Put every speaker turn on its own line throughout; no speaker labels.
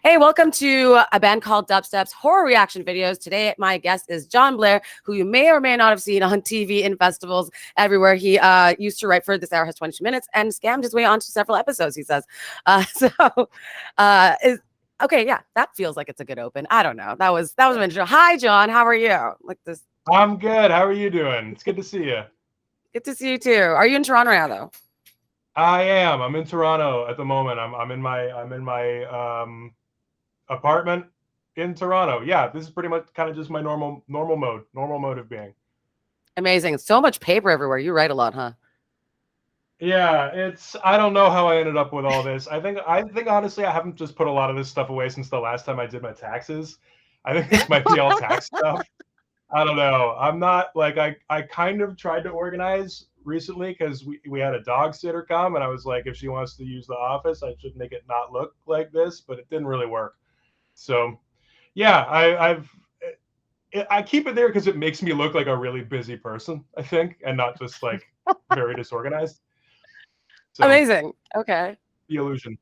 Hey, welcome to a band called Dubstep's horror reaction videos. Today, my guest is Jon Blair, who you may or may not have seen on TV, in festivals, everywhere. He used to write for This Hour Has 22 Minutes and scammed his way onto several episodes, he says. Okay, yeah, that feels like it's a good open. I don't know. That was an intro. Hi, Jon. How are you? Like this.
I'm good. How are you doing? It's good to see you.
Good to see you too. Are you in Toronto now, though?
I am. I'm in Toronto at the moment. I'm in my apartment in Toronto. Yeah, this is pretty much kind of just my normal mode of being.
Amazing. So much paper everywhere. You write a lot, huh?
Yeah, I don't know how I ended up with all this. I think honestly I haven't just put a lot of this stuff away since the last time I did my taxes. I think this might be all tax stuff. I don't know. I'm not like I kind of tried to organize recently because we had a dog sitter come, and I was like, if she wants to use the office, I should make it not look like this, but it didn't really work. So yeah, I keep it there because it makes me look like a really busy person, I think, and not just like very disorganized. So,
amazing. Okay.
The illusion.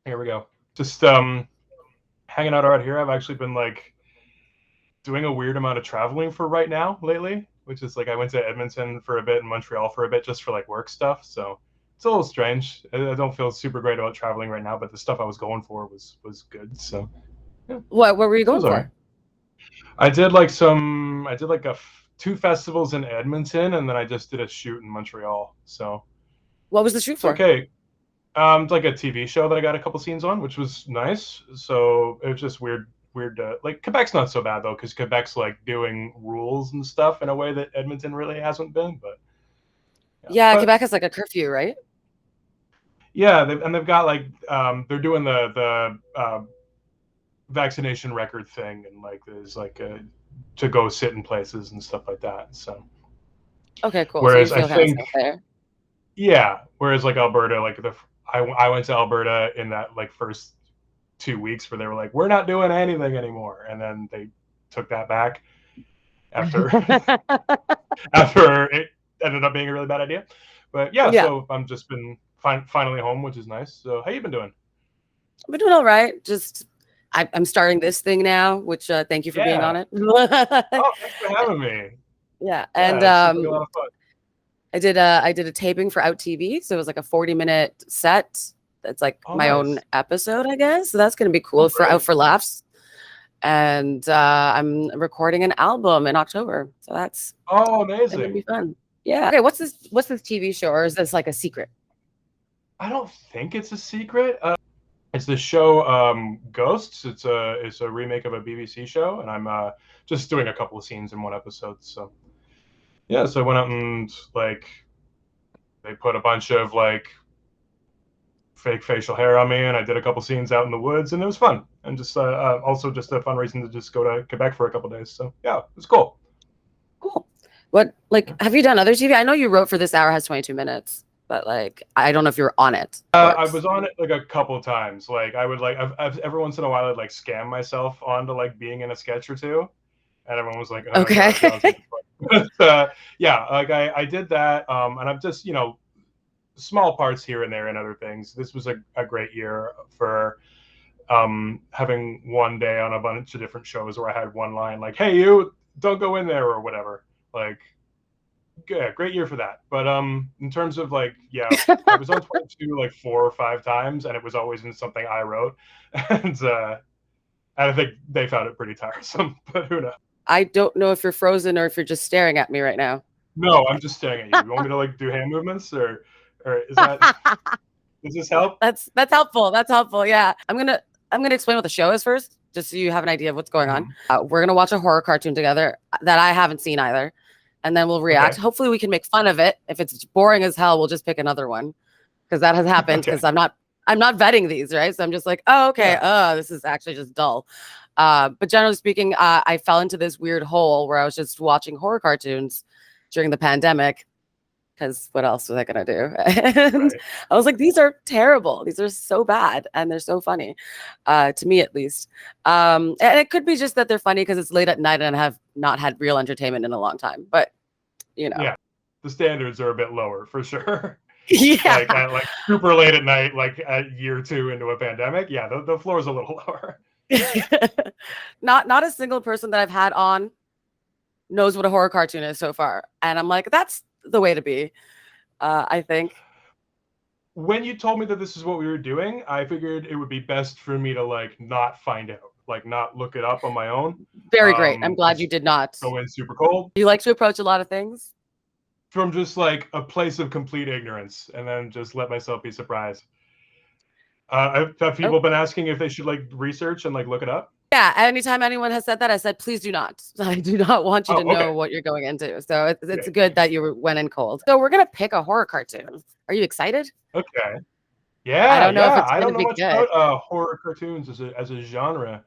Here we go. Just hanging out out here. I've actually been like doing a weird amount of traveling for right now lately, which is like I went to Edmonton for a bit and Montreal for a bit just for like work stuff. So it's a little strange. I don't feel super great about traveling right now, but the stuff I was going for was good. So
yeah. What were you going for?
Right. I did like two festivals in Edmonton, and then I just did a shoot in Montreal. So
what was the shoot for?
Okay. It's like a TV show that I got a couple scenes on, which was nice. So it was just weird. Like Quebec's not so bad though, because Quebec's like doing rules and stuff in a way that Edmonton really hasn't been. But
Quebec has like a curfew, right?
Yeah, they've got like they're doing the vaccination record thing, and like there's like to go sit in places and stuff like that. So
okay, cool.
Whereas
so you feel
I think
there.
Yeah, whereas like Alberta, like I went to Alberta in that like first 2 weeks where they were like, we're not doing anything anymore, and then they took that back after it ended up being a really bad idea. But yeah. So I'm just been finally home, which is nice. So how you been doing?
I've been doing all right. Just I'm starting this thing now, which thank you for being on it.
Oh, thanks for having me.
Yeah, and
a lot of fun.
I did a taping for Out TV, so it was like a 40-minute set. That's like my own episode, I guess. So that's gonna be cool for Out for Laughs. And I'm recording an album in October, so that's
amazing.
Gonna be fun. Yeah. Okay, what's this TV show, or is this like a secret?
I don't think it's a secret. It's the show Ghosts. It's a remake of a BBC show, and I'm just doing a couple of scenes in one episode. So yeah, so I went out and like they put a bunch of like fake facial hair on me, and I did a couple scenes out in the woods, and it was fun, and just also just a fun reason to just go to Quebec for a couple days. So yeah, it was cool.
Cool. What have you done other TV? I know you wrote for This Hour Has 22 Minutes, but like I don't know if you're on it.
I was on it like a couple times. Like I would like I've every once in a while I'd like scam myself onto like being in a sketch or two, and everyone was like, oh,
okay.
But, yeah, like I did that, and I'm just small parts here and there and other things. This was a great year for having one day on a bunch of different shows where I had one line like, hey, you don't go in there or whatever. Like, yeah, great year for that. But in terms of like, yeah, I was on 22 like 4 or 5 times, and it was always in something I wrote. And I think they found it pretty tiresome, but who knows?
I don't know if you're frozen or if you're just staring at me right now.
No, I'm just staring at you. You want me to like do hand movements or is that does this help?
That's helpful. That's helpful. Yeah. I'm gonna explain what the show is first, just so you have an idea of what's going on. We're gonna watch a horror cartoon together that I haven't seen either, and then we'll react. Okay. Hopefully we can make fun of it. If it's boring as hell, we'll just pick another one, because that has happened. Because I'm not vetting these, right? So I'm just like, oh, okay. This is actually just dull. But generally speaking, I fell into this weird hole where I was just watching horror cartoons during the pandemic, because what else was I going to do? And I was like, these are terrible. These are so bad. And they're so funny, to me at least. And it could be just that they're funny because it's late at night and I have not had real entertainment in a long time. But,
Yeah, the standards are a bit lower for sure.
Yeah.
like super late at night, like at year 2 into a pandemic. Yeah, the floor is a little lower.
Not a single person that I've had on knows what a horror cartoon is so far, and I'm like, that's the way to be. I think.
When you told me that this is what we were doing, I figured it would be best for me to like not find out, like not look it up on my own.
Very great. I'm glad you
Just
did not.
go in super cold.
You like to approach a lot of things?
From just like a place of complete ignorance, and then just let myself be surprised. Have people been asking if they should like research and like look it up?
Yeah. Anytime anyone has said that, I said, please do not. I do not want you to know what you're going into. So it's good that you went in cold. So we're gonna pick a horror cartoon. Are you excited?
Okay. Yeah.
I don't know if it's
I
gonna
don't know
be
much
good.
about horror cartoons as a genre.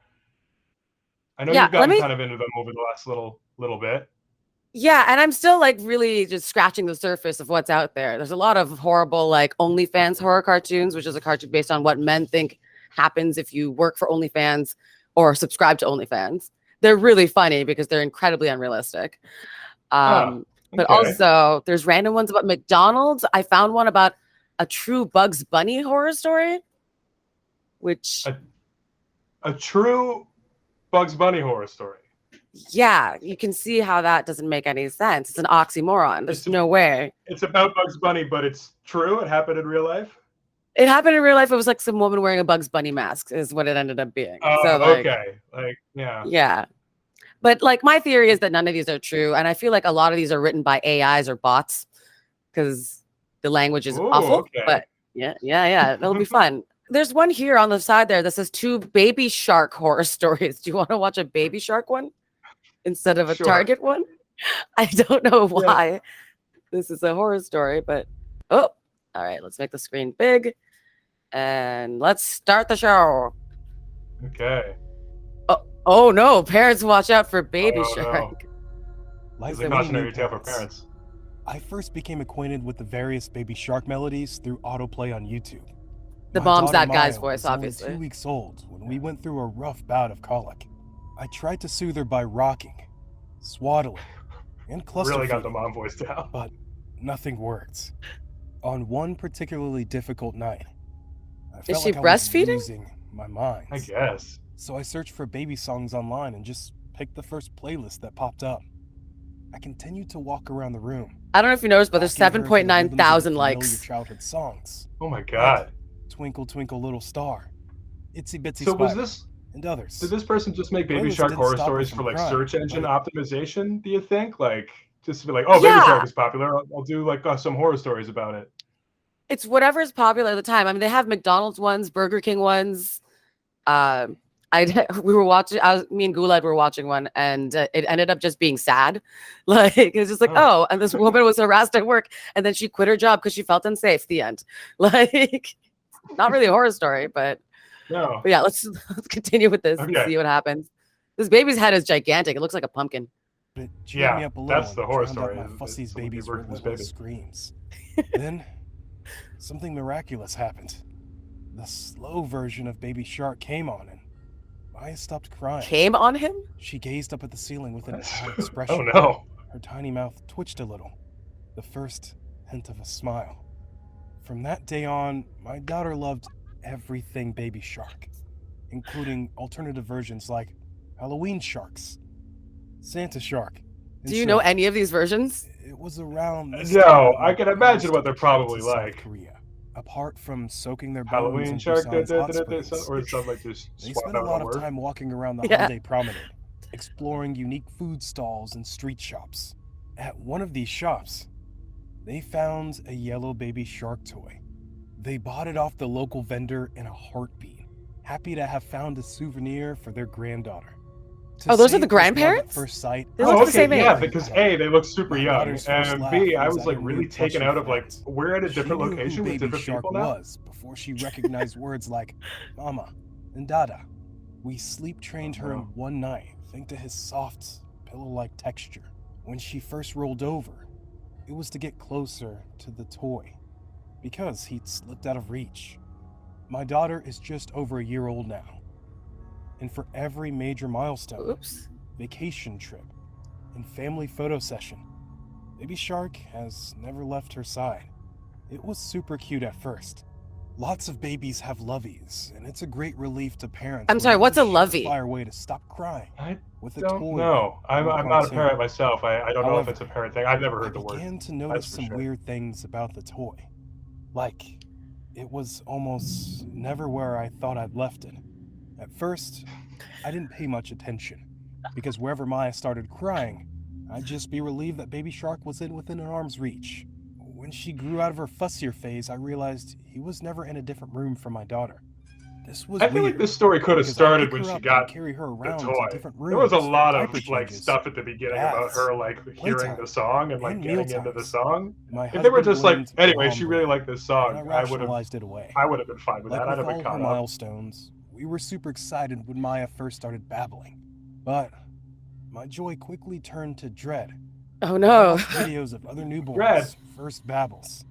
I know
Yeah,
you've gotten kind of into them over the last little bit.
Yeah, and I'm still like really just scratching the surface of what's out there. There's a lot of horrible like OnlyFans horror cartoons, which is a cartoon based on what men think happens if you work for OnlyFans or subscribe to OnlyFans. They're really funny because they're incredibly unrealistic. But also there's random ones about McDonald's. I found one about a true Bugs Bunny horror story, which
a true Bugs Bunny horror story.
Yeah, you can see how that doesn't make any sense. It's an oxymoron. There's no way.
It's about Bugs Bunny, but it's true. It happened in real life.
It happened in real life. It was like some woman wearing a Bugs Bunny mask is what it ended up being. So like,
okay. Like, yeah.
Yeah. But like my theory is that none of these are true. And I feel like a lot of these are written by AIs or bots because the language is awful. Okay. But yeah. It'll be fun. There's one here on the side there that says 2 baby shark horror stories. Do you want to watch a baby shark one instead of a Target one? I don't know why this is a horror story, but all right, let's make the screen big and let's start the show.
Okay.
Oh no, parents watch out for baby shark.
No. It's a cautionary tale for parents.
I first became acquainted with the various baby shark melodies through autoplay on YouTube.
The mom's that guy's voice, obviously.
Only 2 weeks old when we went through a rough bout of colic. I tried to soothe her by rocking, swaddling, and cluster
Really got the mom voice down.
But nothing worked. On one particularly difficult night, I felt like I was losing my mind.
I guess.
So I searched for baby songs online and just picked the first playlist that popped up. I continued to walk around the room.
I don't know if you noticed, but there's 7.9 thousand likes.
Childhood songs.
Oh my god.
Like Twinkle Twinkle Little Star, Itsy Bitsy
So
Spider, and others.
Did this person just make baby shark horror stories for like search engine optimization, do you think? Like just to be like, baby shark is popular, I'll do like some horror stories about it.
It's whatever's popular at the time. I mean, they have McDonald's ones, Burger King ones. Me and Gulad were watching one, and it ended up just being sad. Like it's just like, and this woman was harassed at work, and then she quit her job because she felt unsafe. The end. Like, not really a horror story, but
no.
But yeah, let's continue with this and see what happens. This baby's head is gigantic. It looks like a pumpkin.
Yeah,
that's the horror story.
My fussy's baby's relentless screams. Then something miraculous happened. The slow version of Baby Shark came on and Maya stopped crying.
Came on him?
She gazed up at the ceiling with an odd expression.
Oh no.
Her tiny mouth twitched a little. The first hint of a smile. From that day on, my daughter loved everything Baby Shark, including alternative versions like Halloween Sharks, Santa Shark.
Do you know any of these versions?
It was around
No, I can imagine what they're probably like.
Korea. Apart from soaking their
Halloween
bones
Shark,
in hot springs,
or something like this.
They spent a lot of time walking around the holiday promenade, exploring unique food stalls and street shops. At one of these shops, they found a yellow baby shark toy. They bought it off the local vendor in a heartbeat, happy to have found a souvenir for their granddaughter.
Those are the grandparents?
First sight.
They look the same age.
Yeah, because A, they look super young, and B, I was like really taken out of like we're at a different location with different people now.
Before she recognized words like "mama" and "dada." We sleep trained her in one night, thanks to his soft, pillow-like texture. When she first rolled over, it was to get closer to the toy, because he'd slipped out of reach. My daughter is just over a year old now. And for every major milestone, vacation trip, and family photo session, Baby Shark has never left her side. It was super cute at first. Lots of babies have loveys, and it's a great relief to parents.
I'm sorry, what's a lovey?
Fire way to stop crying.
I
with a
don't
toy.
know. I'm not a
cartoon.
parent myself. I don't know if
However,
it's a parent thing. I've never heard the
I
word.
began to notice
for
some
sure.
weird things about the toy. Like, it was almost never where I thought I'd left it. At first, I didn't pay much attention, because wherever Maya started crying, I'd just be relieved that Baby Shark was within an arm's reach. When she grew out of her fussier phase, I realized he was never in a different room from my daughter. This was
I feel like
weird,
this story could have
because I'd
started
pick
when
her
she
up
got
and carry her
the
around to
toy.
different rooms.
There was a
for
lot of
diaper
like
changes,
stuff at the beginning about
baths,
her like hearing
playtime,
the song and like
and
getting
meal
into the
times.
song.
My
If they were
husband
just like,
blamed
anyway,
Jon
she really
Blair,
liked this
and
song,
I
I would have
rationalized it away.
been fine with
Like
that. I'd
with
have been
all her
caught up.
milestones, we were super excited when Maya first started babbling. But my joy quickly turned to dread.
Oh
I
no.
watched videos of other newborns'
Dread.
first babbles.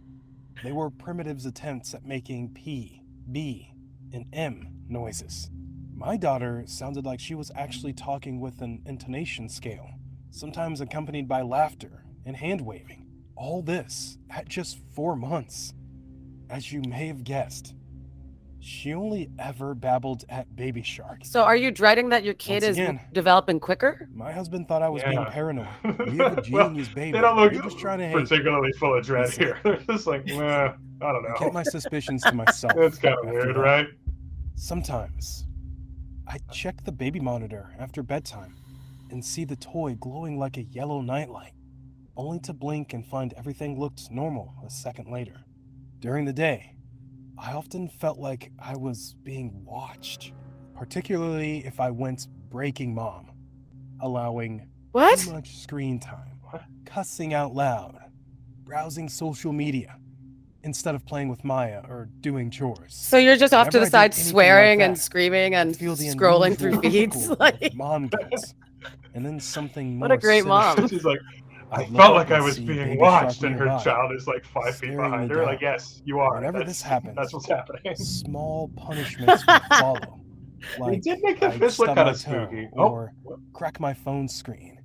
They were primitives' attempts at making P, B, and M noises. My daughter sounded like she was actually talking with an intonation scale, sometimes accompanied by laughter and hand waving. All this at just 4 months. As you may have guessed, she only ever babbled at Baby Shark.
So are you dreading that your kid
Once
is
again,
developing quicker?
My husband thought I was being
Yeah.
paranoid. We have a
Well,
genius baby.
They don't look
You're just trying to hate.
particularly full of dread
He said.
here. They're just like, I don't
I kept
know.
my suspicions to myself.
It's kind of
after
weird,
that.
right?
Sometimes, I'd check the baby monitor after bedtime and see the toy glowing like a yellow nightlight, only to blink and find everything looked normal a second later. During the day, I often felt like I was being watched, particularly if I went breaking mom, allowing
What?
too much screen time, cussing out loud, browsing social media, instead of playing with Maya or doing chores.
So you're just off to
Whenever
the
I did
side
anything
swearing
like
and
that,
screaming and
I'd feel the
scrolling through
unusual
feeds.
tickle
Like,
of mom guilt, and then something
What
more
a great
sinister.
mom.
She's like, I
I'd look
felt
up
like I
and
was
see
being
Baby
watched,
Shark
and her
nearby,
child is like 5 feet
staring
behind
me
her. Like,
down.
yes, you are.
Whenever
That's-
this happens,
that's what's happening.
small punishments would follow. Like
It did make the
I'd
fish look
stub
kind
my
of
toe,
spooky.
or
what?
crack my phone screen,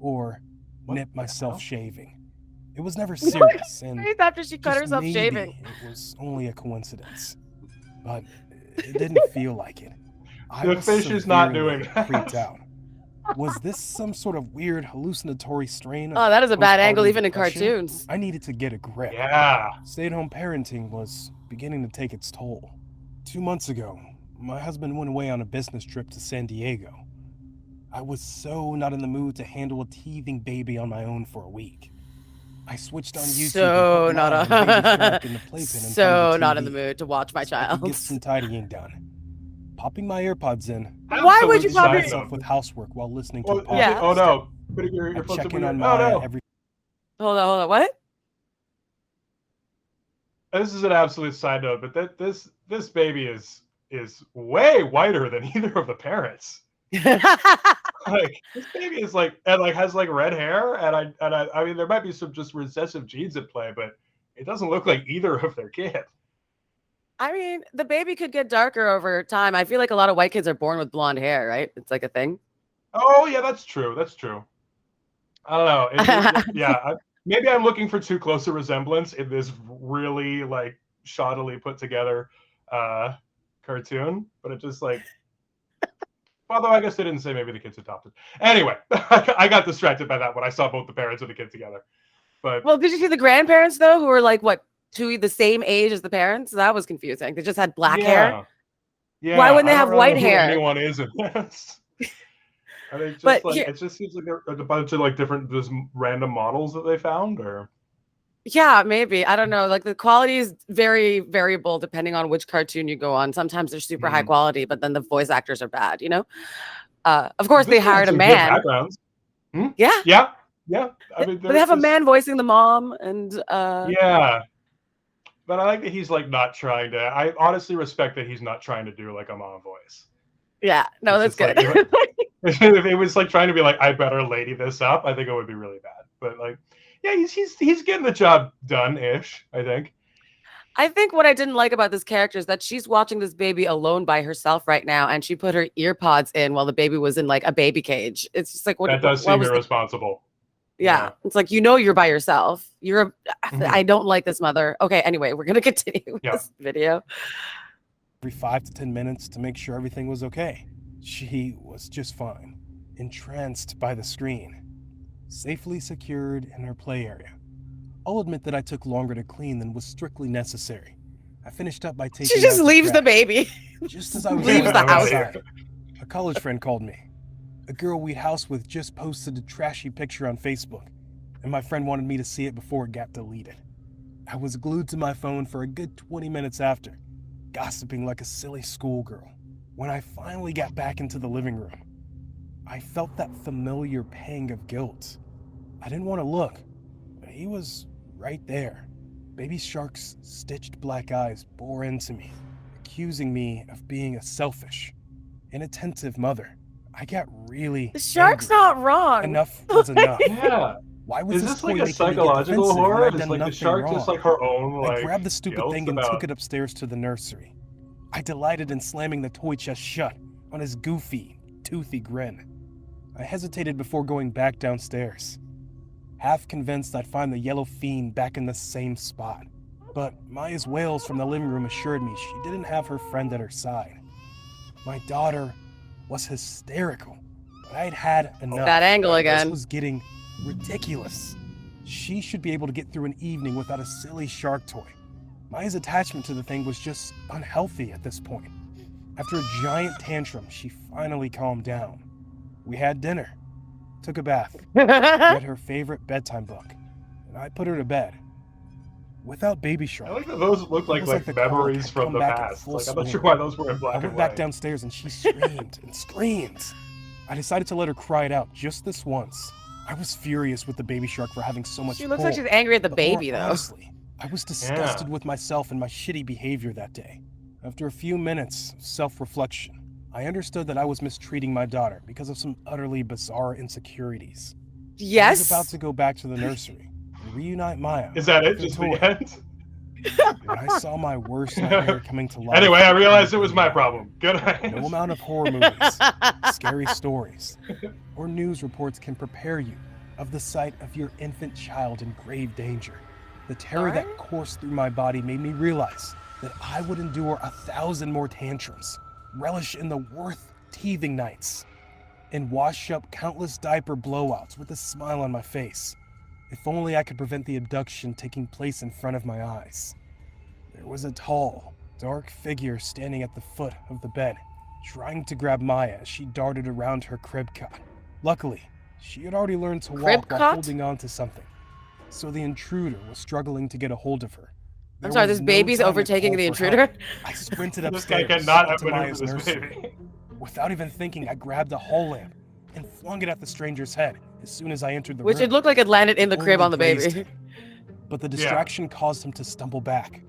or
What
nip
the
myself
hell?
shaving. It was never serious, and
right after she cut
just
herself
maybe
shaving.
it was only a coincidence. But it didn't feel like it. I
The
was
fish is not
severely
doing that.
creeped out. Was this some sort of weird hallucinatory strain of
Oh, that is a bad angle
postpartum
even in
depression?
cartoons.
I needed to get a grip.
Yeah.
Stay-at-home parenting was beginning to take its toll. 2 months ago, my husband went away on a business trip to San Diego. I was so not in the mood to handle a teething baby on my own for a week. I switched on YouTube
So
and put
not
Maya and Baby Shark in the playpen in front
so
of the
not in the
TV
mood to watch my
so I could
child.
get some tidying done. Popping my AirPods in,
Why would you
Absolute
pop
side
it-
myself
note.
with housework while listening to
Oh,
a podcast.
Yeah.
Oh no. Putting your
I
earphones
check
in
in on
weird- oh,
Maya
no.
every.
Hold on. What?
This is an absolute side note, but this baby is way whiter than either of the parents. Like this baby is like and like has like red hair, and I mean there might be some just recessive genes at play, but it doesn't look like either of their kids.
I mean, the baby could get darker over time. I feel like a lot of white kids are born with blonde hair, right? It's like a thing.
Oh yeah, that's true. That's true. I don't know. Yeah, maybe I'm looking for too close a resemblance in this really like shoddily put together cartoon, but it just like. Although I guess they didn't say maybe the kid's adopted. Anyway, I got distracted by that when I saw both the parents and the kid together. But
Well, did you see the grandparents though, who were like what, the same age as the parents? That was confusing. They just had black hair.
Yeah.
Why wouldn't they
I don't
have
really
white
know who
hair?
Anyone is in this. I mean, just
But
like
here-
it just seems like there are a bunch of like different just random models that they found, or
Yeah, maybe. I don't know. Like the quality is very variable depending on which cartoon you go on. Sometimes they're super high quality, but then the voice actors are bad, you know? Of course, they
This one had
hired a
some good
man.
backgrounds.
Yeah.
Yeah. I mean,
But they have a man voicing the mom and
Yeah. But I like that he's like not trying to. I honestly respect that he's not trying to do like a mom voice.
yeah, no,
It's
that's
just
good.
like, if it was like trying to be like, I better lady this up, I think it would be really bad. But like, yeah, he's getting the job done ish, I think.
I think what I didn't like about this character is that she's watching this baby alone by herself right now, and she put her ear pods in while the baby was in like a baby cage. It's just like, what?
That does
what
seem
was the-
irresponsible.
Yeah. It's like, you're by yourself. I don't like this mother. Okay, anyway, we're going to continue with this video.
Every 5 to 10 minutes to make sure everything was okay. She was just fine, entranced by the screen, safely secured in her play area. I'll admit that I took longer to clean than was strictly necessary. I finished up by taking
She just
out
leaves the
trash.
baby.
Just as I was
Leaves
going
the house.
outside, a college friend called me. A girl we'd housed with just posted a trashy picture on Facebook, and my friend wanted me to see it before it got deleted. I was glued to my phone for a good 20 minutes after, gossiping like a silly schoolgirl. When I finally got back into the living room, I felt that familiar pang of guilt. I didn't want to look, but he was right there. Baby Shark's stitched black eyes bore into me, accusing me of being a selfish, inattentive mother. I got really
The shark's
angry.
not wrong.
Enough was enough.
Yeah.
Why was
Is
this
this like
toy
a
making me get
psychological
defensive when
horror?
I'd
Is
done
like the
nothing
shark
wrong?
just like her own
I grabbed the stupid
guilt
thing and
about...
took it upstairs to the nursery. I delighted in slamming the toy chest shut on his goofy, toothy grin. I hesitated before going back downstairs, half convinced I'd find the yellow fiend back in the same spot. But Maya's wails from the living room assured me she didn't have her friend at her side. My daughter was hysterical, but I'd had enough.
That angle again.
This was getting ridiculous. She should be able to get through an evening without a silly shark toy. Maya's attachment to the thing was just unhealthy at this point. After a giant tantrum, she finally calmed down. We had dinner, took a bath, read her favorite bedtime book, and I put her to bed. Without Baby Shark,
I like that those look like
the
memories
clock had
from
come
the
back in
past.
full
Like, I'm not
swing.
sure why those were in
I
black
went
and
back
white.
downstairs and she screamed and screamed. I decided to let her cry it out just this once. I was furious with the Baby Shark for having so much
She looks like
pull,
she's angry at the
but
baby,
more
though.
honestly, I was disgusted with myself and my shitty behavior that day. After a few minutes of self-reflection, I understood that I was mistreating my daughter because of some utterly bizarre insecurities. I was
Yes.
about to go back to the nursery and reunite Maya.
Is that it?
with her
Just
toy.
the end?
When I saw my worst nightmare coming to life.
Anyway, I realized it was my problem. Good night.
No amount of horror movies, scary stories, or news reports can prepare you of the sight of your infant child in grave danger. The terror that coursed through my body made me realize that I would endure 1,000 more tantrums, relish in the worth teething nights, and wash up countless diaper blowouts with a smile on my face. If only I could prevent the abduction taking place in front of my eyes. There was a tall, dark figure standing at the foot of the bed, trying to grab Maya as she darted around her crib cot. Luckily, she had already learned to walk while holding on to something, so the intruder was struggling to get a hold of her.
I'm sorry, this baby's overtaking the intruder?
I sprinted
This guy
upstairs
cannot
into
have been
Maya's
for this
nursery.
baby.
Without even thinking, I grabbed a hall lamp and flung it at the stranger's head as soon as I entered the room.
Which it looked like it landed in the crib on the
Only grazed
baby.
him. But the distraction caused him to stumble back,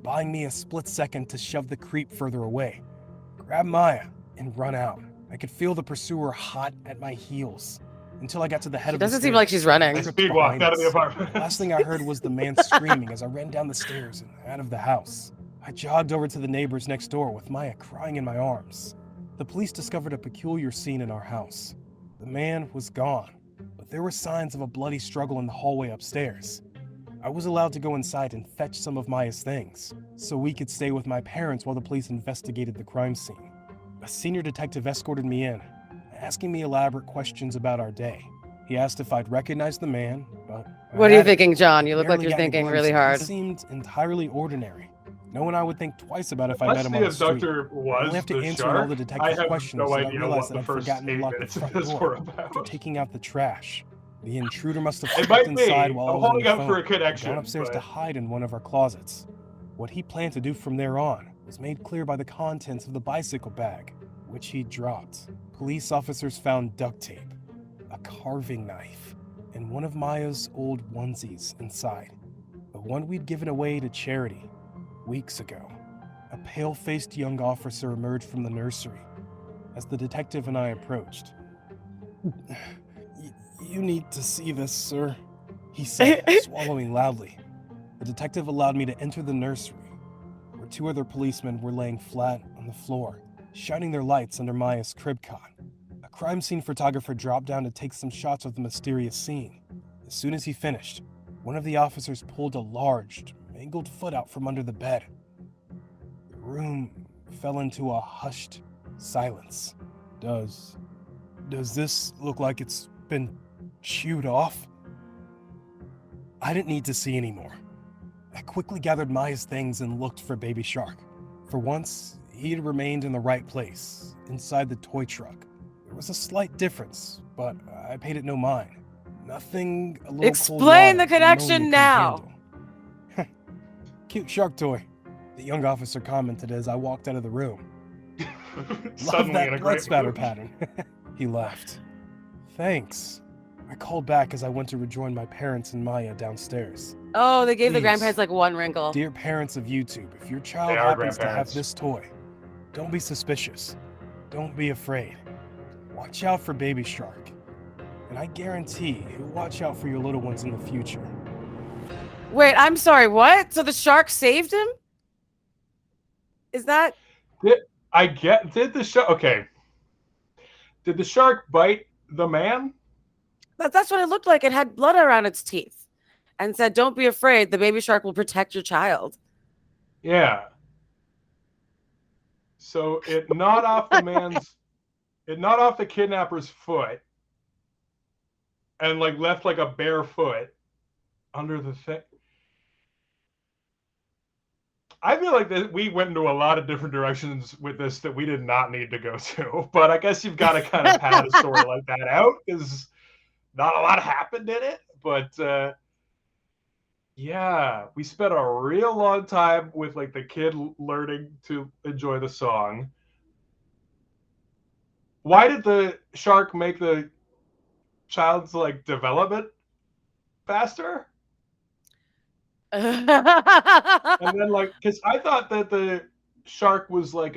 buying me a split second to shove the creep further away, grab Maya, and run out. I could feel the pursuer hot at my heels until I got to the head
It
of the
doesn't
stairs.
seem like she's running.
I
Tripped
speed walked
behind
out of the
us.
apartment.
The last thing I heard was the man screaming as I ran down the stairs and out of the house. I jogged over to the neighbors next door with Maya crying in my arms. The police discovered a peculiar scene in our house. The man was gone, but there were signs of a bloody struggle in the hallway upstairs. I was allowed to go inside and fetch some of Maya's things, so we could stay with my parents while the police investigated the crime scene. A senior detective escorted me in, asking me elaborate questions about our day. He asked if I'd recognize the man, but
What are you thinking, John? You look like
barely
you're
got any
thinking
glimpse.
really hard.
He seemed entirely ordinary. No one I would think twice about if I
Unless
met him
the
on the street.
abductor
I
was
only have to
the
answer all
shark,
the
I
detective's
have
questions
no
so that I
idea
realized
what
that
the
I'd
first
forgotten to
8
lock the
minutes of
front
this
door
were
after
about.
taking out the trash. The intruder must have
It
stepped
might be.
inside while I
I'm
was on
holding
the
out
phone
for a
and
connection,
gone upstairs to
but...
hide in one of our closets. What he planned to do from there on was made clear by the contents of the bicycle bag, which he dropped. Police officers found duct tape, a carving knife, and one of Maya's old onesies inside, the one we'd given away to charity weeks ago. A pale-faced young officer emerged from the nursery as the detective and I approached. You need to see this, sir, he said, swallowing loudly. The detective allowed me to enter the nursery, where 2 other policemen were laying flat on the floor, shining their lights under Maya's crib cot. A crime scene photographer dropped down to take some shots of the mysterious scene. As soon as he finished, one of the officers pulled a large, mangled foot out from under the bed. The room fell into a hushed silence. Does this look like it's been chewed off? I didn't need to see anymore. I quickly gathered Maya's things and looked for Baby Shark. For once, he had remained in the right place, inside the toy truck. There was a slight difference, but I paid it no mind. Nothing a little
Explain
cold
the
water
connection
pneumonia
now.
couldn't handle. Cute shark toy, the young officer commented as I walked out of the room. Love
Suddenly in
that
a
blood
great
spatter
mood.
pattern. He laughed. Thanks. I called back as I went to rejoin my parents and Maya downstairs.
Oh, they gave the
Please.
grandparents like one wrinkle.
Dear parents of YouTube, if your child
They are
happens to have
grandparents.
this toy, don't be suspicious. Don't be afraid. Watch out for Baby Shark. And I guarantee he'll watch out for your little ones in the future.
Wait, I'm sorry, what? So the shark saved him? Is that...
Did the shark... Okay. Did the shark bite the man?
That's what it looked like. It had blood around its teeth and said, don't be afraid. The baby shark will protect your child.
Yeah. So it gnawed off the man's... It gnawed off the kidnapper's foot and like left like a bare foot under the thing. I feel like that we went into a lot of different directions with this that we did not need to go to. But I guess you've got to kind of pad a story like that out because not a lot happened in it. But yeah, we spent a real long time with like the kid learning to enjoy the song. Why did the shark make the child's like development faster? And then like, because I thought that the shark was like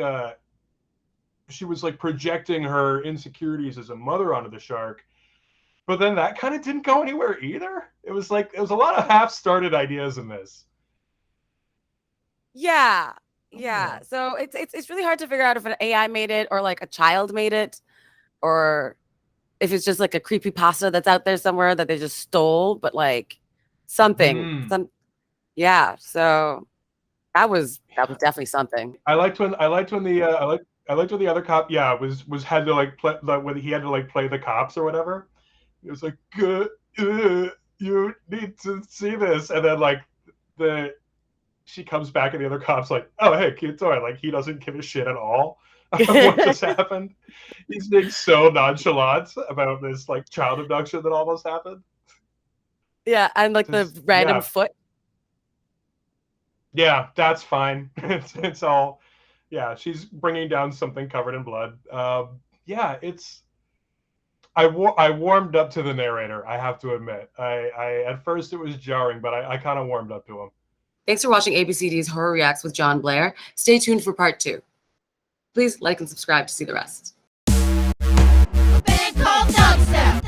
she was like projecting her insecurities as a mother onto the shark, but then that kind of didn't go anywhere either. It was like, it was a lot of half-started ideas in this.
Yeah. So it's really hard to figure out if an AI made it or like a child made it, or if it's just like a creepypasta that's out there somewhere that they just stole, but like something. Yeah, so that was definitely something.
I liked when the other cop was had to like play when he had to like play the cops or whatever. It was like, good, you need to see this, and then like she comes back and the other cop's like, oh hey, cute toy. Like he doesn't give a shit at all what just happened. He's being so nonchalant about this like child abduction that almost happened.
Yeah, and like the random foot.
Yeah, that's fine. It's all, yeah. She's bringing down something covered in blood. Yeah, it's. I warmed up to the narrator. I have to admit. I at first it was jarring, but I kind of warmed up to him.
Thanks for watching ABCD's Horror Reacts with Jon Blair. Stay tuned for part 2. Please like and subscribe to see the rest.
Band called Dubstep.